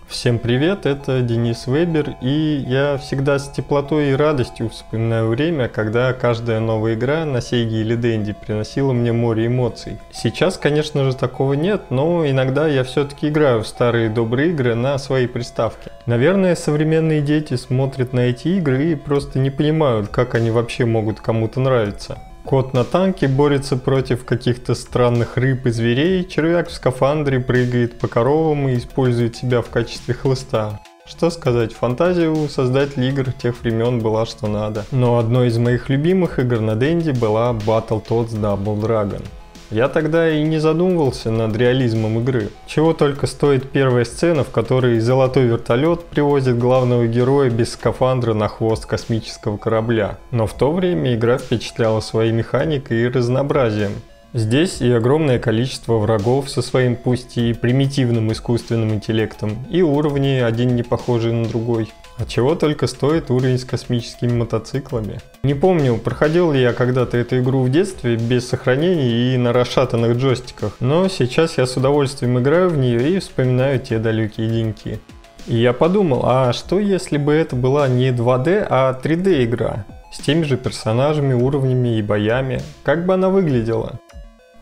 Всем привет, это Денис Вебер, и я всегда с теплотой и радостью вспоминаю время, когда каждая новая игра на Сеге или Денди приносила мне море эмоций. Сейчас, конечно же, такого нет, но иногда я все-таки играю в старые добрые игры на своей приставке. Наверное, современные дети смотрят на эти игры и просто не понимают, как они вообще могут кому-то нравиться. Кот на танке борется против каких-то странных рыб и зверей, червяк в скафандре прыгает по коровам и использует себя в качестве хлыста. Что сказать, фантазия у создателей игр тех времен была что надо. Но одной из моих любимых игр на Денди была Battletoads Double Dragon. Я тогда и не задумывался над реализмом игры. Чего только стоит первая сцена, в которой золотой вертолет привозит главного героя без скафандра на хвост космического корабля. Но в то время игра впечатляла своей механикой и разнообразием. Здесь и огромное количество врагов со своим пусть и примитивным искусственным интеллектом, и уровни один не похожий на другой. А чего только стоит уровень с космическими мотоциклами. Не помню, проходил ли я когда-то эту игру в детстве без сохранений и на расшатанных джойстиках, но сейчас я с удовольствием играю в нее и вспоминаю те далекие деньки. И я подумал, а что если бы это была не 2D, а 3D игра? С теми же персонажами, уровнями и боями. Как бы она выглядела?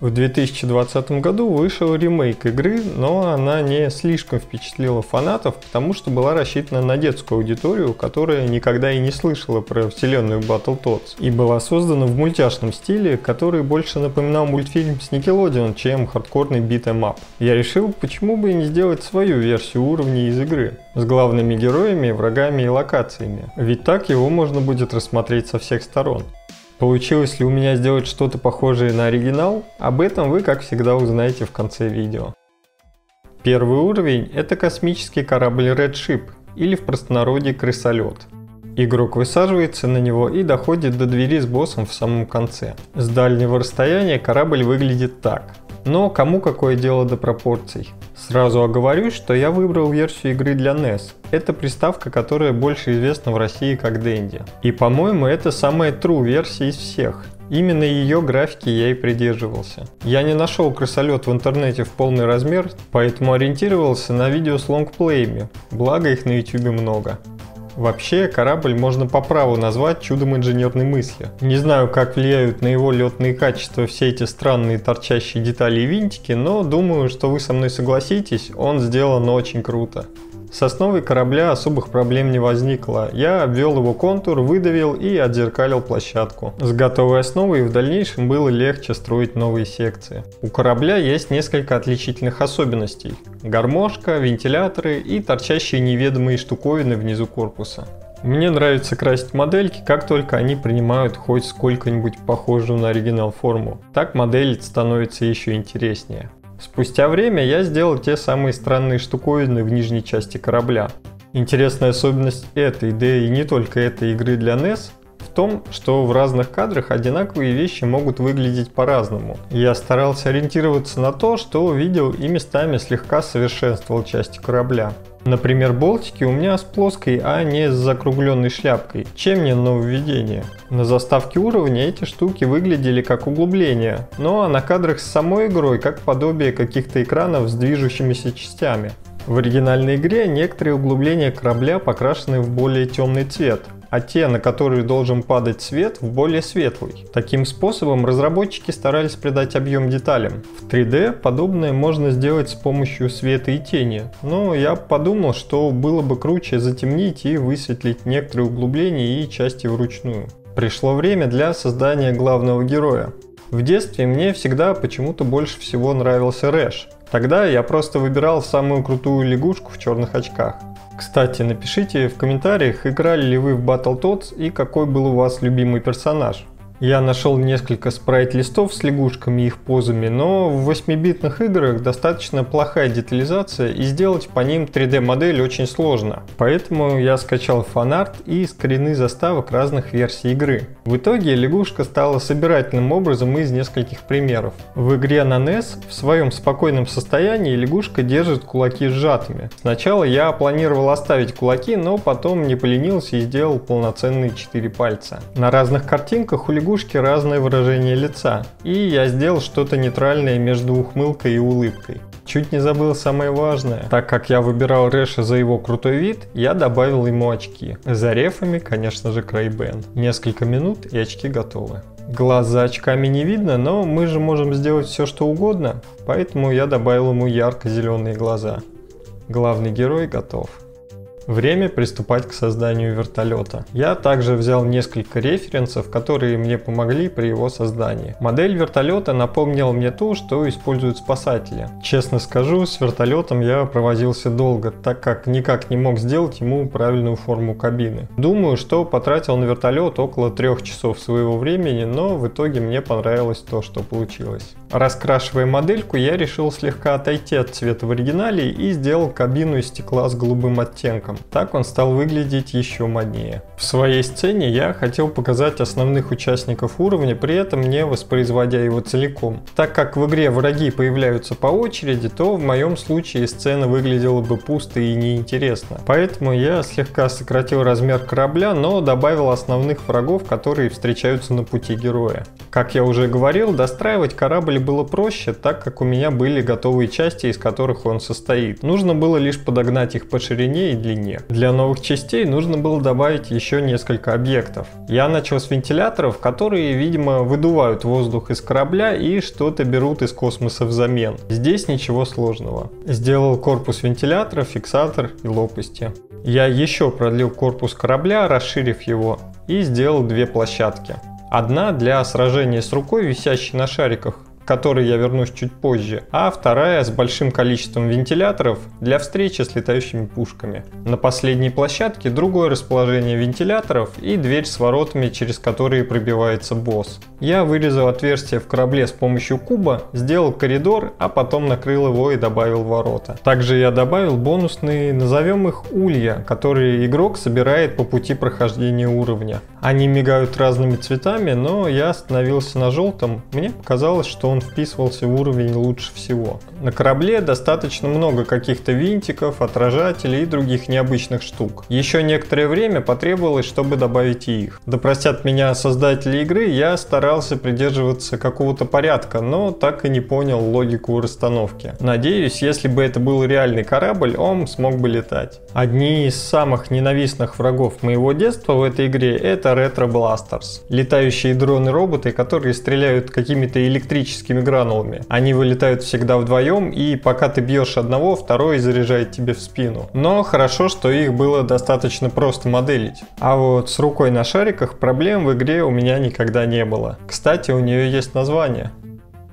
В 2020 году вышел ремейк игры, но она не слишком впечатлила фанатов, потому что была рассчитана на детскую аудиторию, которая никогда и не слышала про вселенную Battletoads, и была создана в мультяшном стиле, который больше напоминал мультфильм с Nickelodeon, чем хардкорный beat-em-up. Я решил, почему бы и не сделать свою версию уровней из игры, с главными героями, врагами и локациями, ведь так его можно будет рассмотреть со всех сторон. Получилось ли у меня сделать что-то похожее на оригинал? Об этом вы, как всегда, узнаете в конце видео. Первый уровень – это космический корабль Red Ship, или в простонародье крысолет. Игрок высаживается на него и доходит до двери с боссом в самом конце. С дальнего расстояния корабль выглядит так. Но кому какое дело до пропорций? Сразу оговорюсь, что я выбрал версию игры для NES. Это приставка, которая больше известна в России как Dendy. И по-моему, это самая true версия из всех. Именно ее графики я и придерживался. Я не нашел крысолет в интернете в полный размер, поэтому ориентировался на видео с лонгплеями, благо их на YouTube много. Вообще, корабль можно по праву назвать чудом инженерной мысли. Не знаю, как влияют на его летные качества все эти странные торчащие детали и винтики, но думаю, что вы со мной согласитесь, он сделан очень круто. С основой корабля особых проблем не возникло. Я обвел его контур, выдавил и отзеркалил площадку. С готовой основой в дальнейшем было легче строить новые секции. У корабля есть несколько отличительных особенностей. Гармошка, вентиляторы и торчащие неведомые штуковины внизу корпуса. Мне нравится красить модельки, как только они принимают хоть сколько-нибудь похожую на оригинал форму. Так модель становится еще интереснее. Спустя время я сделал те самые странные штуковины в нижней части корабля. Интересная особенность этой, да и не только этой игры для NES, в том, что в разных кадрах одинаковые вещи могут выглядеть по-разному. Я старался ориентироваться на то, что видел, и местами слегка совершенствовал части корабля. Например, болтики у меня с плоской, а не с закругленной шляпкой. Чем не нововведение? На заставке уровня эти штуки выглядели как углубления, а на кадрах с самой игрой как подобие каких-то экранов с движущимися частями. В оригинальной игре некоторые углубления корабля покрашены в более темный цвет, а те, на которые должен падать свет, в более светлый. Таким способом разработчики старались придать объем деталям. В 3D подобное можно сделать с помощью света и тени, но я подумал, что было бы круче затемнить и высветлить некоторые углубления и части вручную. Пришло время для создания главного героя. В детстве мне всегда почему-то больше всего нравился Рэш. Тогда я просто выбирал самую крутую лягушку в черных очках. Кстати, напишите в комментариях, играли ли вы в Battletoads и какой был у вас любимый персонаж. Я нашел несколько спрайт-листов с лягушками и их позами, но в 8-битных играх достаточно плохая детализация и сделать по ним 3D-модель очень сложно. Поэтому я скачал фанарт и скрины заставок разных версий игры. В итоге лягушка стала собирательным образом из нескольких примеров. В игре на NES в своем спокойном состоянии лягушка держит кулаки сжатыми. Сначала я планировал оставить кулаки, но потом не поленился и сделал полноценные 4 пальца. На разных картинках у лягушки разное выражение лица, и я сделал что-то нейтральное между ухмылкой и улыбкой. Чуть не забыл самое важное. Так как я выбирал Рэша за его крутой вид, я добавил ему очки. За рефами, конечно же, Ray-Ban. Несколько минут и очки готовы. Глаз за очками не видно, но мы же можем сделать все, что угодно, поэтому я добавил ему ярко-зеленые глаза. Главный герой готов. Время приступать к созданию вертолета. Я также взял несколько референсов, которые мне помогли при его создании. Модель вертолета напомнила мне ту, что используют спасатели. Честно скажу, с вертолетом я провозился долго, так как никак не мог сделать ему правильную форму кабины. Думаю, что потратил на вертолет около 3 часов своего времени, но в итоге мне понравилось то, что получилось. Раскрашивая модельку, я решил слегка отойти от цвета в оригинале и сделал кабину из стекла с голубым оттенком. Так он стал выглядеть еще моднее. В своей сцене я хотел показать основных участников уровня, при этом не воспроизводя его целиком. Так как в игре враги появляются по очереди, то в моем случае сцена выглядела бы пусто и неинтересно. Поэтому я слегка сократил размер корабля, но добавил основных врагов, которые встречаются на пути героя. Как я уже говорил, достраивать корабль было проще, так как у меня были готовые части, из которых он состоит. Нужно было лишь подогнать их по ширине и длине. Для новых частей нужно было добавить еще несколько объектов. Я начал с вентиляторов, которые, видимо, выдувают воздух из корабля и что-то берут из космоса взамен. Здесь ничего сложного. Сделал корпус вентилятора, фиксатор и лопасти. Я еще продлил корпус корабля, расширив его, и сделал 2 площадки. Одна для сражения с рукой, висящей на шариках, к которой я вернусь чуть позже, а вторая с большим количеством вентиляторов для встречи с летающими пушками. На последней площадке другое расположение вентиляторов и дверь с воротами, через которые пробивается босс. Я вырезал отверстие в корабле с помощью куба, сделал коридор, а потом накрыл его и добавил ворота. Также я добавил бонусные, назовем их улья, которые игрок собирает по пути прохождения уровня. Они мигают разными цветами, но я остановился на желтом, мне показалось, что он вписывался в уровень лучше всего. На корабле достаточно много каких-то винтиков, отражателей и других необычных штук. Еще некоторое время потребовалось, чтобы добавить и их. Да простят меня создатели игры, я старался придерживаться какого-то порядка, но так и не понял логику расстановки. Надеюсь, если бы это был реальный корабль, он смог бы летать. Одни из самых ненавистных врагов моего детства в этой игре — это Retro Blasters. Летающие дроны-роботы, которые стреляют какими-то электрическими гранулами. Они вылетают всегда вдвоем, и пока ты бьешь одного, второй заряжает тебе в спину. Но хорошо, что их было достаточно просто моделить. А вот с рукой на шариках проблем в игре у меня никогда не было. Кстати, у нее есть название.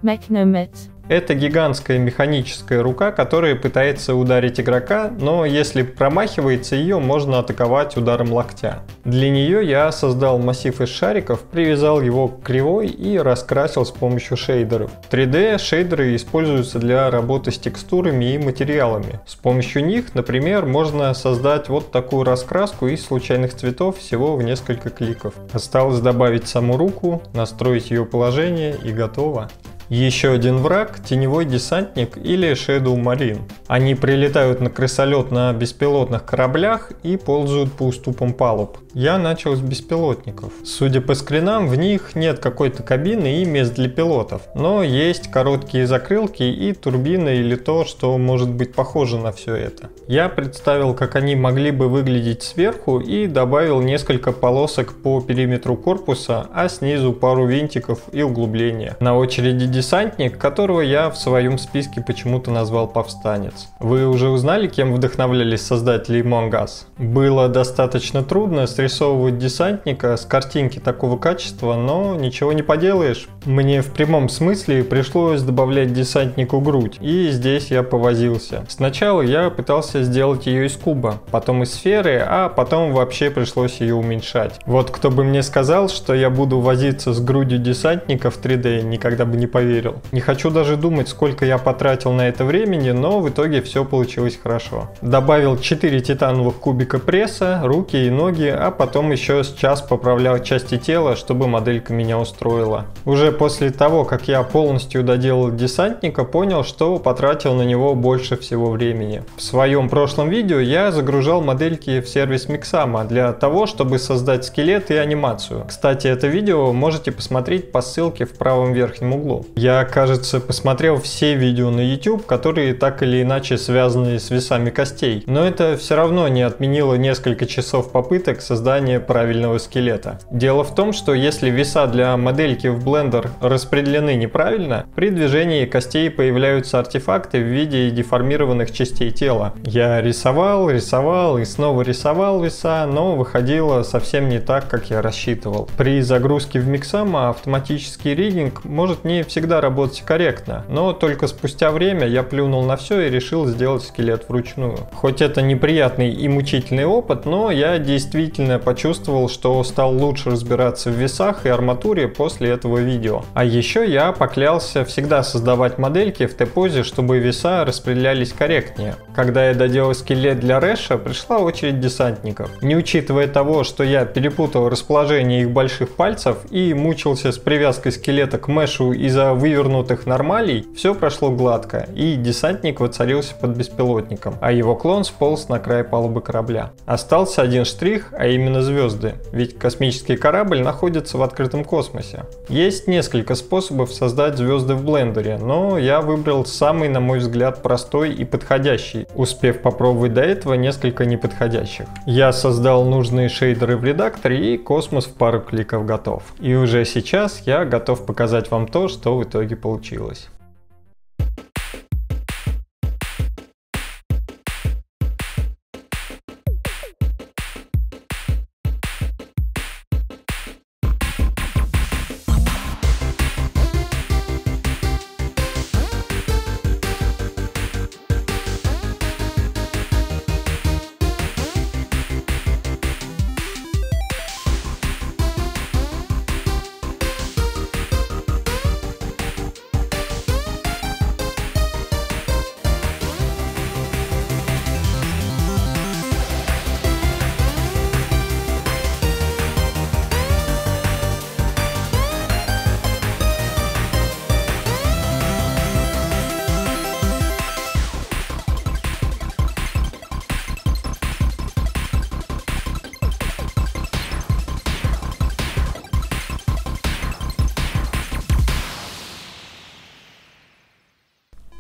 Mechnomet. Это гигантская механическая рука, которая пытается ударить игрока, но если промахивается ее, можно атаковать ударом локтя. Для нее я создал массив из шариков, привязал его к кривой и раскрасил с помощью шейдеров. В 3D шейдеры используются для работы с текстурами и материалами. С помощью них, например, можно создать вот такую раскраску из случайных цветов всего в несколько кликов. Осталось добавить саму руку, настроить ее положение и готово. Еще один враг — теневой десантник или Shadow Marine. Они прилетают на крысолет на беспилотных кораблях и ползают по уступам палуб. Я начал с беспилотников. Судя по скринам, в них нет какой-то кабины и мест для пилотов, но есть короткие закрылки и турбины или то, что может быть похоже на все это. Я представил, как они могли бы выглядеть сверху и добавил несколько полосок по периметру корпуса, а снизу пару винтиков и углубления. На очереди десантник, которого я в своем списке почему-то назвал Повстанец. Вы уже узнали, кем вдохновлялись создатели Among Us? Было достаточно трудно срисовывать десантника с картинки такого качества, но ничего не поделаешь. Мне в прямом смысле пришлось добавлять десантнику грудь, и здесь я повозился. Сначала я пытался сделать ее из куба, потом из сферы, а потом вообще пришлось ее уменьшать. Вот кто бы мне сказал, что я буду возиться с грудью десантника в 3D, никогда бы не поверил. Не хочу даже думать, сколько я потратил на это времени, но в итоге все получилось хорошо. Добавил 4 титановых кубика пресса, руки и ноги, а потом еще с час поправлял части тела, чтобы моделька меня устроила. Уже после того, как я полностью доделал десантника, понял, что потратил на него больше всего времени. В своем прошлом видео я загружал модельки в сервис Mixamo для того, чтобы создать скелет и анимацию. Кстати, это видео можете посмотреть по ссылке в правом верхнем углу. Я, кажется, посмотрел все видео на YouTube, которые так или иначе связаны с весами костей, но это все равно не отменило несколько часов попыток создания правильного скелета. Дело в том, что если веса для модельки в Blender распределены неправильно, при движении костей появляются артефакты в виде деформированных частей тела. Я рисовал и снова рисовал веса, но выходило совсем не так, как я рассчитывал. При загрузке в Mixamo автоматический риггинг может не всегда работать корректно, но только спустя время я плюнул на все и решил сделать скелет вручную. Хоть это неприятный и мучительный опыт, но я действительно почувствовал, что стал лучше разбираться в весах и арматуре после этого видео. А еще я поклялся всегда создавать модельки в T-позе, чтобы веса распределялись корректнее. Когда я доделал скелет для Рэша, пришла очередь десантников. Не учитывая того, что я перепутал расположение их больших пальцев и мучился с привязкой скелета к мешу из-за вывернутых нормалей, все прошло гладко, и десантник воцарился под беспилотником, а его клон сполз на край палубы корабля. Остался один штрих, а именно звезды, ведь космический корабль находится в открытом космосе. Есть несколько способов создать звезды в блендере, но я выбрал самый, на мой взгляд, простой и подходящий, успев попробовать до этого несколько неподходящих. Я создал нужные шейдеры в редакторе, и космос в пару кликов готов. И уже сейчас я готов показать вам то, что в итоге получилось.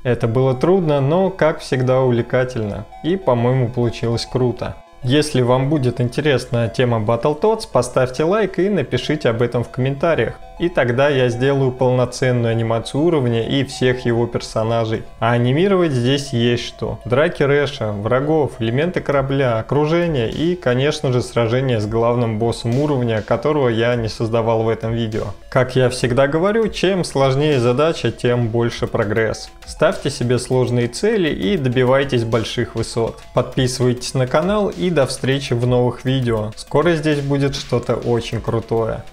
Это было трудно, но, как всегда, увлекательно. И, по-моему, получилось круто. Если вам будет интересна тема Battletoads, поставьте лайк и напишите об этом в комментариях. И тогда я сделаю полноценную анимацию уровня и всех его персонажей. А анимировать здесь есть что. Драки Рэша, врагов, элементы корабля, окружение и, конечно же, сражение с главным боссом уровня, которого я не создавал в этом видео. Как я всегда говорю, чем сложнее задача, тем больше прогресс. Ставьте себе сложные цели и добивайтесь больших высот. Подписывайтесь на канал и до встречи в новых видео. Скоро здесь будет что-то очень крутое.